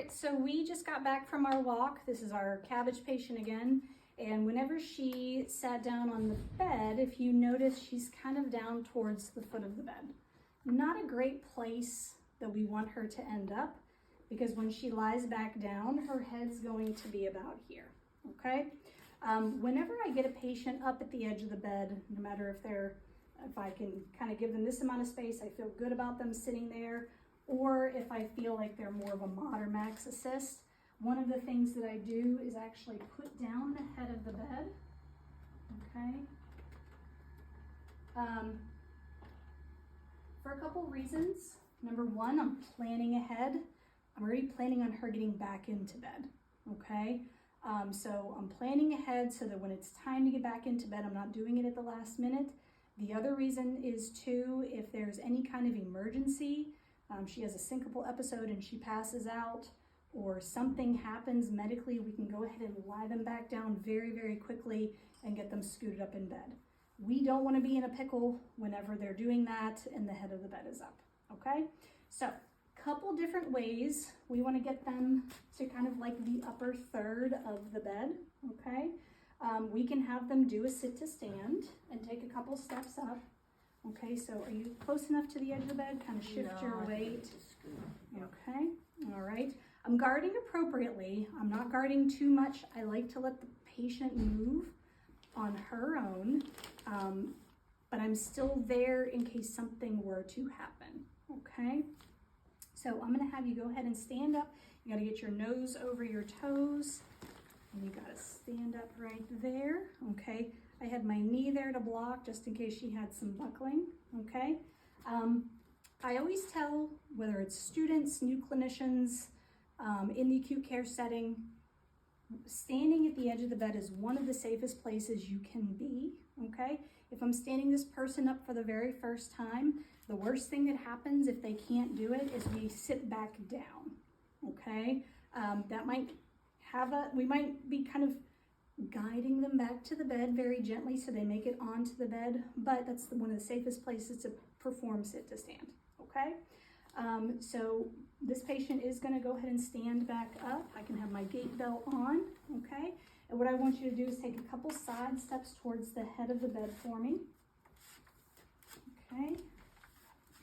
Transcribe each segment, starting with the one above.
right, so we just got back from our walk. This is our cabbage patient again. And whenever she sat down on the bed, if you notice, she's kind of down towards the foot of the bed. Not a great place that we want her to end up, because when she lies back down, her head's going to be about here, okay? Whenever I get a patient up at the edge of the bed, no matter if I can kind of give them this amount of space, I feel good about them sitting there, or if I feel like they're more of a mod or max assist, one of the things that I do is actually put down the head of the bed, okay? For a couple reasons. Number one, I'm planning ahead. I'm already planning on her getting back into bed, okay? So I'm planning ahead so that when it's time to get back into bed, I'm not doing it at the last minute. The other reason is too, if there's any kind of emergency, she has a syncopal episode and she passes out, or something happens medically, we can go ahead and lie them back down very, very quickly and get them scooted up in bed. We don't want to be in a pickle whenever they're doing that and the head of the bed is up, okay? So, couple different ways we want to get them to kind of like the upper third of the bed, okay? We can have them do a sit to stand and take a couple steps up. Okay, so are you close enough to the edge of the bed? Kind of shift your weight. Okay, all right. I'm guarding appropriately. I'm not guarding too much. I like to let the patient move on her own, but I'm still there in case something were to happen, okay? So I'm gonna have you go ahead and stand up. You gotta get your nose over your toes, and you gotta stand up right there, okay? I had my knee there to block just in case she had some buckling, okay? I always tell, whether it's students, new clinicians, in the acute care setting, standing at the edge of the bed is one of the safest places you can be, okay? If I'm standing this person up for the very first time, the worst thing that happens if they can't do it is we sit back down, okay? We might be kind of guiding them back to the bed very gently so they make it onto the bed, but that's one of the safest places to perform sit to stand, okay? So this patient is going to go ahead and stand back up. I can have my gait belt on, okay? And what I want you to do is take a couple side steps towards the head of the bed for me. Okay,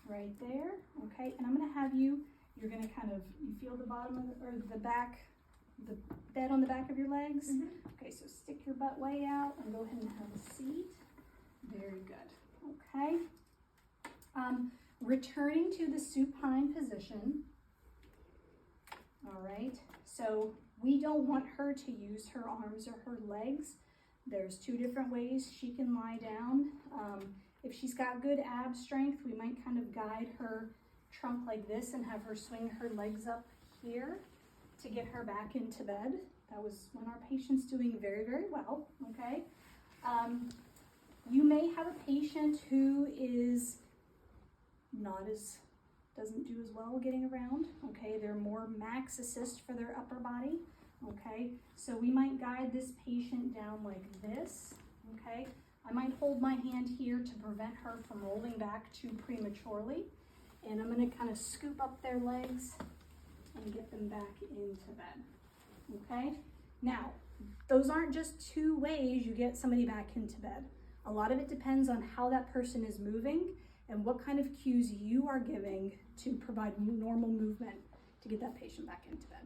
right there, okay? And I'm going to have you going to kind of, you feel the bottom of the, or the back, the bed on the back of your legs? Mm-hmm. Okay, so stick your butt way out and go ahead and have a seat. Very good, okay? Returning to the supine position. All right, so we don't want her to use her arms or her legs. There's two different ways she can lie down. If she's got good ab strength, we might kind of guide her trunk like this and have her swing her legs up here to get her back into bed. That was when our patient's doing very, very well, okay? You may have a patient who is doesn't do as well getting around, okay? They're more max assist for their upper body, okay? So we might guide this patient down like this, okay? I might hold my hand here to prevent her from rolling back too prematurely, and I'm gonna kind of scoop up their legs and get them back into bed, okay? Now, those aren't just two ways you get somebody back into bed. A lot of it depends on how that person is moving and what kind of cues you are giving to provide normal movement to get that patient back into bed,